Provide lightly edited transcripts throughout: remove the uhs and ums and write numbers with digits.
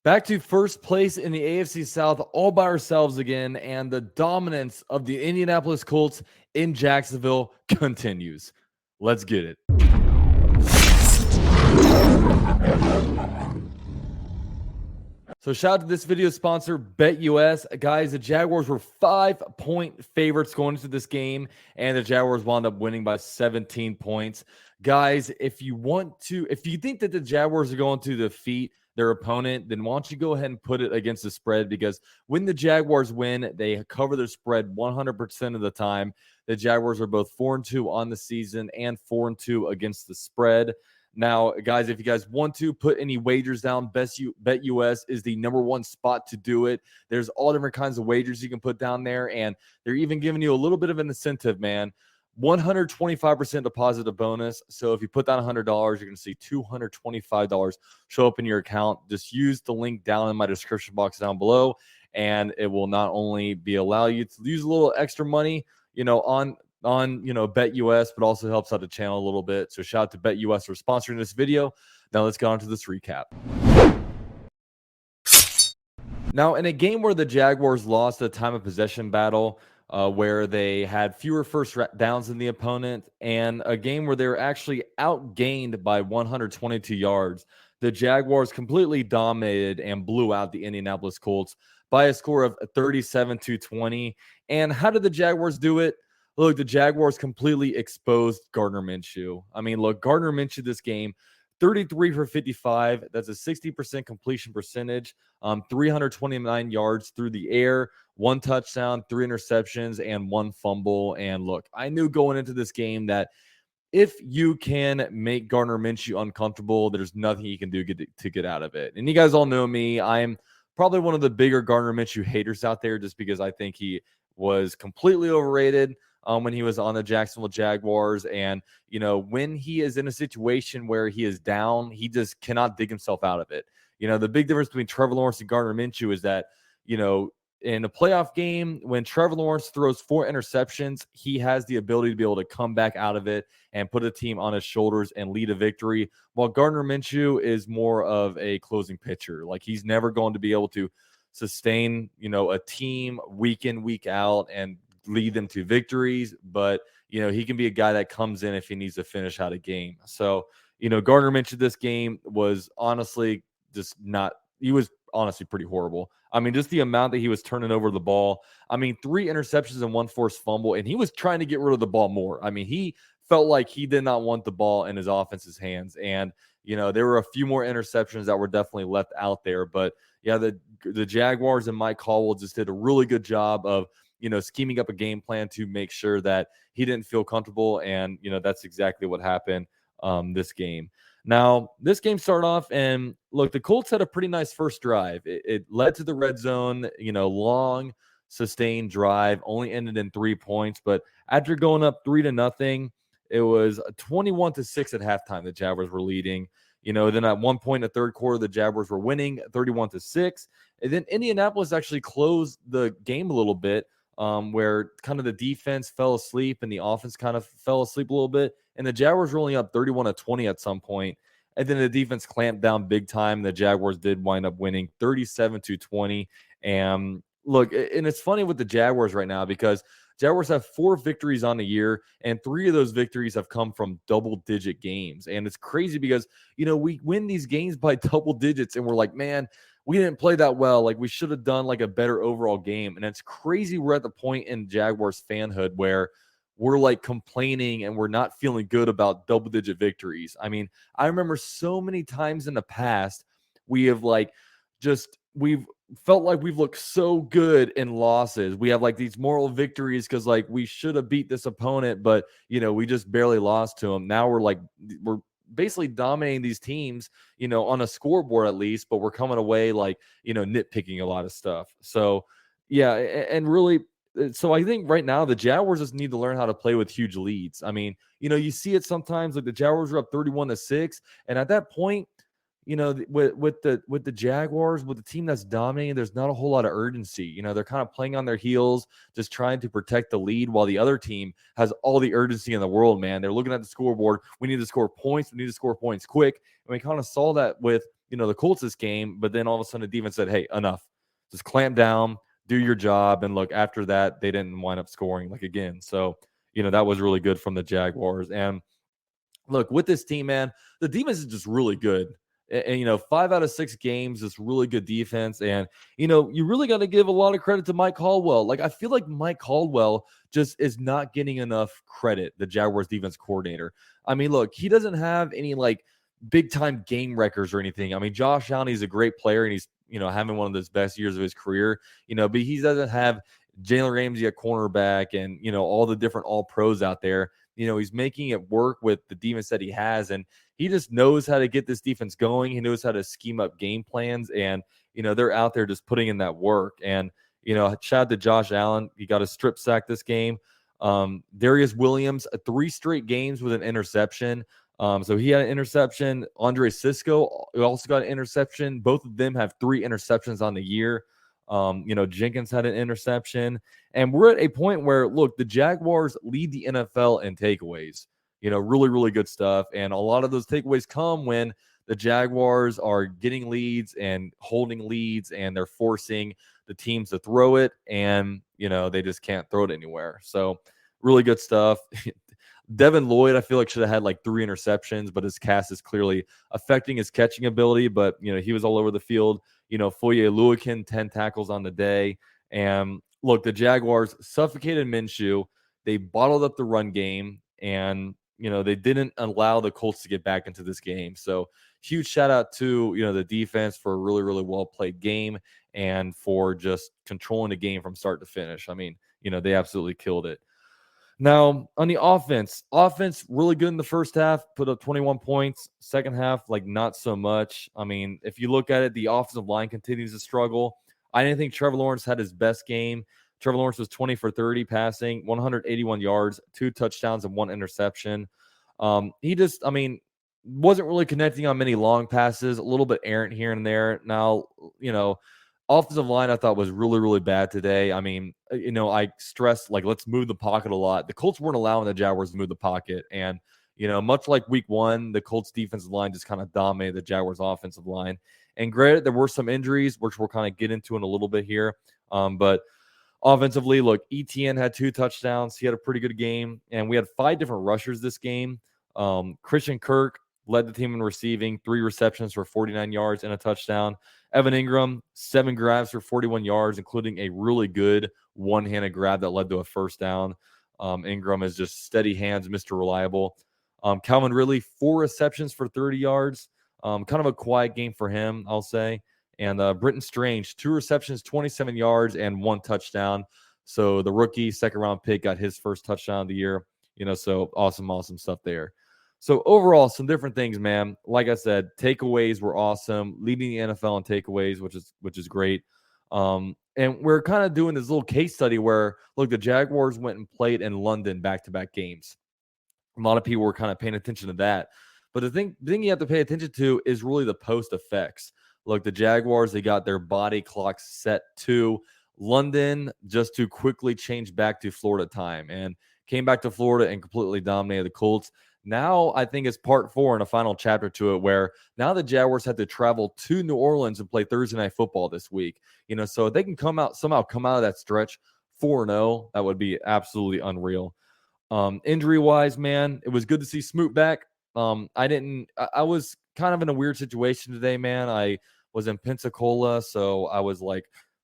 Back to first place in the AFC South all by ourselves again, and the dominance of the Indianapolis Colts in Jacksonville continues. Let's get it. So shout out to this video sponsor, BetUS. Guys, the Jaguars were 5-point favorites going into this game, and the Jaguars wound up winning by 17 points. Guys, if you think that the Jaguars are going to defeat their opponent, then why don't you go ahead and put it against the spread, because when the Jaguars win, they cover their spread 100% of the time. The Jaguars are both 4-2 on the season and 4-2 against the spread. Now, guys, if you guys want to put any wagers down, BetUS is the #1 spot to do it. There's all different kinds of wagers you can put down there, and they're even giving you a little bit of an incentive, man. 125% deposit bonus. So if you put down $100, you're going to see $225 show up in your account. Just use the link down in my description box down below, and it will not only allow you to use a little extra money, on BetUS, but also helps out the channel a little bit. So shout out to BetUS for sponsoring this video. Now let's get on to this recap. Now, in a game where the Jaguars lost the time of possession battle, where they had fewer first downs than the opponent, and a game where they were actually outgained by 122 yards, the Jaguars completely dominated and blew out the Indianapolis Colts by a score of 37-20. And how did the Jaguars do it? Look, the Jaguars completely exposed Gardner Minshew. I mean, look, Gardner Minshew this game, 33 for 55. That's a 60% completion percentage, 329 yards through the air, 1 touchdown, 3 interceptions, and 1 fumble. And look, I knew going into this game that if you can make Gardner Minshew uncomfortable, there's nothing you can do to get out of it. And you guys all know me. I'm probably one of the bigger Gardner Minshew haters out there, just because I think he was completely overrated when he was on the Jacksonville Jaguars. And, when he is in a situation where he is down, he just cannot dig himself out of it. The big difference between Trevor Lawrence and Gardner Minshew is that, in a playoff game, when Trevor Lawrence throws 4 interceptions, he has the ability to be able to come back out of it and put a team on his shoulders and lead a victory, while Gardner Minshew is more of a closing pitcher. Like, he's never going to be able to sustain, a team week in, week out and lead them to victories, but he can be a guy that comes in if he needs to finish out a game. So Gardner Minshew this game was honestly honestly pretty horrible. I mean, just the amount that he was turning over the ball. I mean, 3 interceptions and 1 forced fumble, and he was trying to get rid of the ball more. I mean, he felt like he did not want the ball in his offense's hands, and there were a few more interceptions that were definitely left out there. But yeah, the Jaguars and Mike Caldwell just did a really good job of scheming up a game plan to make sure that he didn't feel comfortable. And, that's exactly what happened this game. Now, this game started off, and look, the Colts had a pretty nice first drive. It led to the red zone, long, sustained drive, only ended in 3 points. But after going up 3-0, it was 21-6 at halftime. The Jaguars were leading. Then at one point in the third quarter, the Jaguars were winning 31-6. And then Indianapolis actually closed the game a little bit, where kind of the defense fell asleep and the offense kind of fell asleep a little bit. And the Jaguars were only up 31-20 at some point. And then the defense clamped down big time. The Jaguars did wind up winning 37-20. And look, and it's funny with the Jaguars right now, because Jaguars have 4 victories on the year, and 3 of those victories have come from double-digit games. And it's crazy because, we win these games by double digits, and we're like, man, we didn't play that well. Like, we should have done like a better overall game. And it's crazy. We're at the point in Jaguars fanhood where we're like complaining and we're not feeling good about double-digit victories. I mean, I remember so many times in the past we've felt like we've looked so good in losses. We have like these moral victories because like we should have beat this opponent, but we just barely lost to them. Now we're basically dominating these teams, on a scoreboard at least, but we're coming away like, nitpicking a lot of stuff. So yeah, and really, so I think right now the Jaguars just need to learn how to play with huge leads. I mean, you see it sometimes, like the Jaguars are up 31-6, and at that point, with the Jaguars, with the team that's dominating, there's not a whole lot of urgency. They're kind of playing on their heels, just trying to protect the lead, while the other team has all the urgency in the world, man. They're looking at the scoreboard. We need to score points. We need to score points quick. And we kind of saw that with the Colts this game, but then all of a sudden the defense said, hey, enough. Just clamp down, do your job. And look, after that, they didn't wind up scoring again. So, that was really good from the Jaguars. And look, with this team, man, the defense is just really good. And 5 out of 6 games is really good defense. And, you really got to give a lot of credit to Mike Caldwell. I feel like Mike Caldwell just is not getting enough credit, the Jaguars defense coordinator. I mean, look, he doesn't have any big time game records or anything. I mean, Josh Allen, he's a great player and he's, having one of his best years of his career, but he doesn't have Jalen Ramsey at cornerback and, all the different all pros out there. He's making it work with the defense that he has, and he just knows how to get this defense going. He knows how to scheme up game plans, and, they're out there just putting in that work. And, shout out to Josh Allen. He got a strip sack this game. Darius Williams, 3 straight games with an interception. So he had an interception. Andre Sisco also got an interception. Both of them have 3 interceptions on the year. Jenkins had an interception. And we're at a point where, look, the Jaguars lead the NFL in takeaways. Really, really good stuff. And a lot of those takeaways come when the Jaguars are getting leads and holding leads, and they're forcing the teams to throw it, and, they just can't throw it anywhere. So really good stuff. Devin Lloyd, I feel like, should have had 3 interceptions, but his cast is clearly affecting his catching ability. But, he was all over the field. Foye Oluokun, 10 tackles on the day. And look, the Jaguars suffocated Minshew. They bottled up the run game, and, they didn't allow the Colts to get back into this game. So huge shout out to, the defense for a really, really well played game and for just controlling the game from start to finish. I mean, they absolutely killed it. Now, on the offense really good in the first half, put up 21 points. Second half, not so much. I mean, if you look at it, the offensive line continues to struggle. I didn't think Trevor Lawrence had his best game. Trevor Lawrence was 20 for 30 passing, 181 yards, 2 touchdowns, and 1 interception. He just, wasn't really connecting on many long passes, a little bit errant here and there. Now, offensive line I thought was really, really bad today. I mean, I stressed, let's move the pocket a lot. The Colts weren't allowing the Jaguars to move the pocket. And, much like week 1, the Colts defensive line just kind of dominated the Jaguars offensive line. And granted, there were some injuries, which we'll kind of get into in a little bit here. But offensively, look, ETN had 2 touchdowns. He had a pretty good game. And we had 5 different rushers this game. Christian Kirk led the team in receiving, 3 receptions for 49 yards and a touchdown. Evan Ingram, 7 grabs for 41 yards, including a really good one-handed grab that led to a first down. Ingram is just steady hands, Mr. Reliable. Calvin Ridley, 4 receptions for 30 yards. Kind of a quiet game for him, I'll say. And Britton Strange, 2 receptions, 27 yards, and 1 touchdown. So the rookie second-round pick got his first touchdown of the year. So awesome stuff there. So overall, some different things, man. Like I said, takeaways were awesome, leading the NFL in takeaways, which is great. And we're kind of doing this little case study where, look, the Jaguars went and played in London back-to-back games. A lot of people were kind of paying attention to that. But the thing you have to pay attention to is really the post effects. Look, the Jaguars, they got their body clocks set to London just to quickly change back to Florida time, and came back to Florida and completely dominated the Colts. Now, I think it's part 4 and a final chapter to it, where now the Jaguars have to travel to New Orleans and play Thursday Night Football this week. So if they can somehow come out of that stretch 4-0, that would be absolutely unreal. Injury-wise, man, it was good to see Smoot back. I was kind of in a weird situation today, man. I was in Pensacola, so I was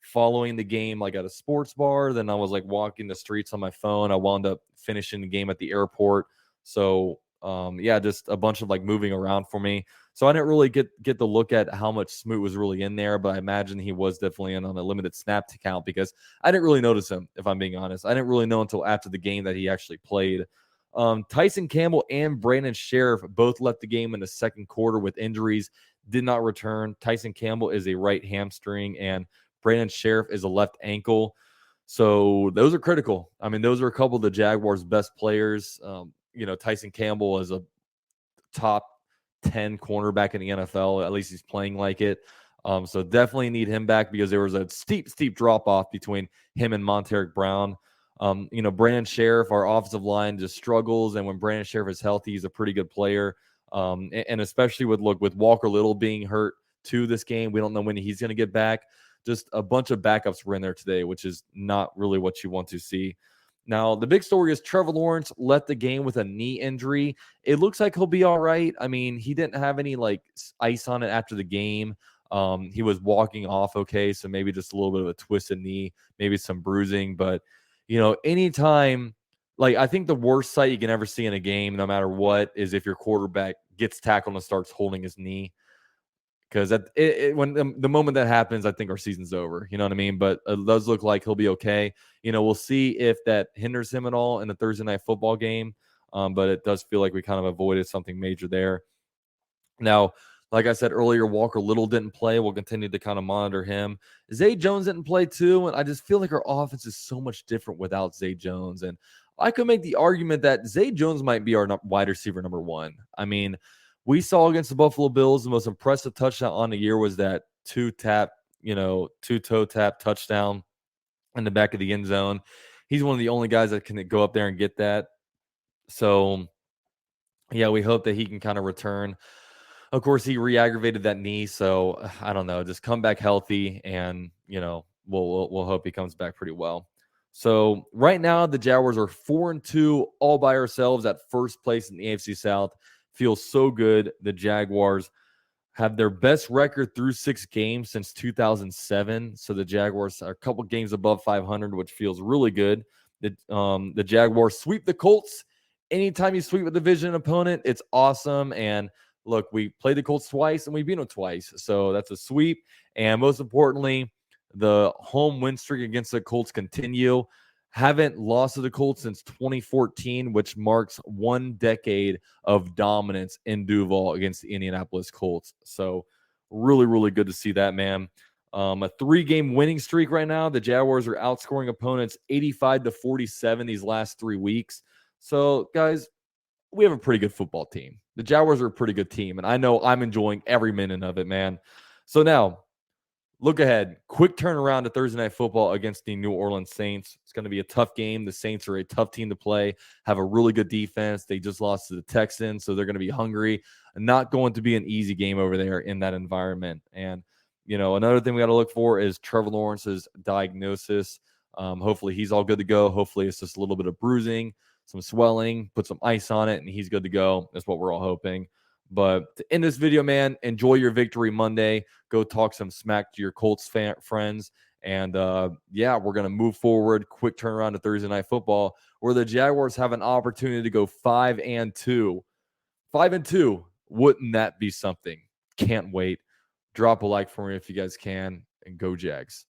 following the game at a sports bar. Then I was walking the streets on my phone. I wound up finishing the game at the airport. So just a bunch of moving around for me. So I didn't really get the look at how much Smoot was really in there, but I imagine he was definitely in on a limited snap count because I didn't really notice him, if I'm being honest. I didn't really know until after the game that he actually played. Tyson Campbell and Brandon Sheriff both left the game in the second quarter with injuries, did not return. Tyson Campbell is a right hamstring, and Brandon Sheriff is a left ankle. So those are critical. I mean, those are a couple of the Jaguars' best players. Tyson Campbell is a top 10 cornerback in the NFL. At least he's playing like it. So definitely need him back because there was a steep drop-off between him and Monteric Brown. Brandon Sheriff, our offensive line, just struggles. And when Brandon Sheriff is healthy, he's a pretty good player. And especially with Walker Little being hurt, to this game. We don't know when he's going to get back. Just a bunch of backups were in there today, which is not really what you want to see. Now, the big story is Trevor Lawrence left the game with a knee injury. It looks like he'll be all right. I mean, he didn't have any like ice on it after the game. He was walking off okay, so maybe just a little bit of a twisted knee, maybe some bruising. But, anytime, like, I think the worst sight you can ever see in a game, no matter what, is if your quarterback gets tackled and starts holding his knee. Because when the moment that happens, I think our season's over. You know what I mean? But it does look like he'll be okay. We'll see if that hinders him at all in the Thursday night football game. But it does feel like we kind of avoided something major there. Now, like I said earlier, Walker Little didn't play. We'll continue to kind of monitor him. Zay Jones didn't play too. And I just feel like our offense is so much different without Zay Jones. And I could make the argument that Zay Jones might be our wide receiver number one. I mean, we saw against the Buffalo Bills, the most impressive touchdown on the year was that two-toe tap touchdown in the back of the end zone. He's one of the only guys that can go up there and get that. So, yeah, we hope that he can kind of return. Of course, he re-aggravated that knee, so I don't know. Just come back healthy, and we'll hope he comes back pretty well. So right now, the Jaguars are 4-2 all by ourselves at first place in the AFC South. Feels so good. The Jaguars have their best record through 6 games since 2007. So the Jaguars are a couple games above 500, which feels really good. The Jaguars sweep the Colts. Anytime you sweep a division opponent, it's awesome. And look, we played the Colts twice and we beat them twice. So that's a sweep. And most importantly, the home win streak against the Colts continue. Haven't lost to the Colts since 2014, which marks 1 decade of dominance in Duval against the Indianapolis Colts. So really, really good to see that, man. A 3-game winning streak right now. The Jaguars are outscoring opponents 85-47 these last 3 weeks. So, guys, we have a pretty good football team. The Jaguars are a pretty good team, and I know I'm enjoying every minute of it, man. So now, look ahead. Quick turnaround to Thursday Night Football against the New Orleans Saints. It's going to be a tough game. The Saints are a tough team to play, have a really good defense. They just lost to the Texans, so they're going to be hungry. Not going to be an easy game over there in that environment. And, another thing we got to look for is Trevor Lawrence's diagnosis. Hopefully he's all good to go. Hopefully it's just a little bit of bruising, some swelling, put some ice on it, and he's good to go. That's what we're all hoping. But to end this video, man, enjoy your victory Monday. Go talk some smack to your Colts friends. And, we're going to move forward. Quick turnaround to Thursday Night Football, where the Jaguars have an opportunity to go 5-2. 5-2. Wouldn't that be something? Can't wait. Drop a like for me if you guys can, and go Jags.